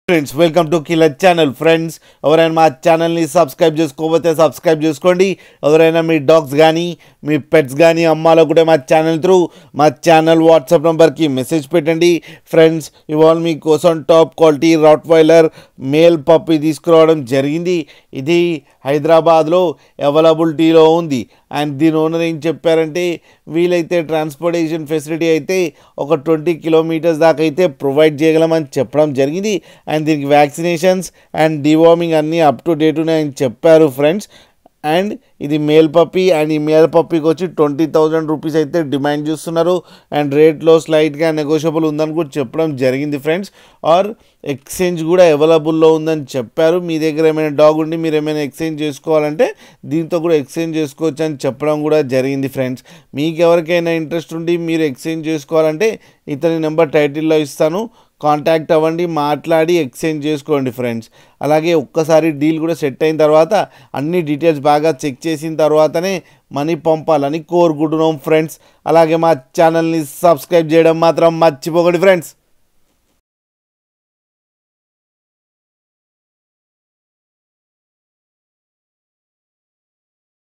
Friends welcome to killer channel. Friends ఎవరైనా మా ఛానల్ని సబ్స్క్రైబ్ చేసుకోకపోతే సబ్స్క్రైబ్ చేసుకోండి. ఎవరైనా మీ డాగ్స్ కానీ మీ పెట్స్ కానీ అమ్మాలో కూడా మా ఛానల్ వాట్సాప్ నెంబర్కి మెసేజ్ పెట్టండి. ఫ్రెండ్స్ ఇవాళ మీకోసం top quality Rottweiler male puppy తీసుకురావడం జరిగింది. ఇది హైదరాబాద్లో అవైలబిలిటీలో ఉంది. అండ్ దీని ఓనర్ ఏం చెప్పారంటే వీలైతే ట్రాన్స్పోర్టేషన్ ఫెసిలిటీ అయితే ఒక 20 కిలోమీటర్స్ దాకా అయితే ప్రొవైడ్ చేయగలమని చెప్పడం జరిగింది. అండ్ దీనికి వ్యాక్సినేషన్స్ అండ్ డివార్మింగ్ అన్నీ అప్ టు డేట్ ఉన్నాయని చెప్పారు ఫ్రెండ్స్. అండ్ ఇది మేల్ పప్పీ అండ్ ఈ మేల్ పప్పీకి వచ్చి 20,000 రూపీస్ అయితే డిమాండ్ చేస్తున్నారు. అండ్ రేట్లో స్లైట్గా నెగోషియబుల్ ఉందని కూడా చెప్పడం జరిగింది ఫ్రెండ్స్. ఆర్ ఎక్స్చేంజ్ కూడా అవైలబుల్లో ఉందని చెప్పారు. మీ దగ్గర ఏమైనా డాగ్ ఉండి మీరు ఏమైనా ఎక్స్చేంజ్ చేసుకోవాలంటే దీంతో కూడా ఎక్స్చేంజ్ చేసుకోవచ్చు అని చెప్పడం కూడా జరిగింది ఫ్రెండ్స్. మీకు ఎవరికైనా ఇంట్రెస్ట్ ఉండి మీరు ఎక్స్చేంజ్ చేసుకోవాలంటే ఇతని నెంబర్ టైటిల్లో ఇస్తాను, కాంటాక్ట్ అవ్వండి, మాట్లాడి ఎక్స్చేంజ్ చేసుకోండి ఫ్రెండ్స్. అలాగే ఒక్కసారి డీల్ కూడా సెట్ అయిన తర్వాత అన్ని డీటెయిల్స్ బాగా చెక్ చేసిన తర్వాతనే మనీ పంపాలని కోరుకుంటున్నాం ఫ్రెండ్స్. అలాగే మా ఛానల్ని సబ్స్క్రైబ్ చేయడం మాత్రం మర్చిపోకండి ఫ్రెండ్స్.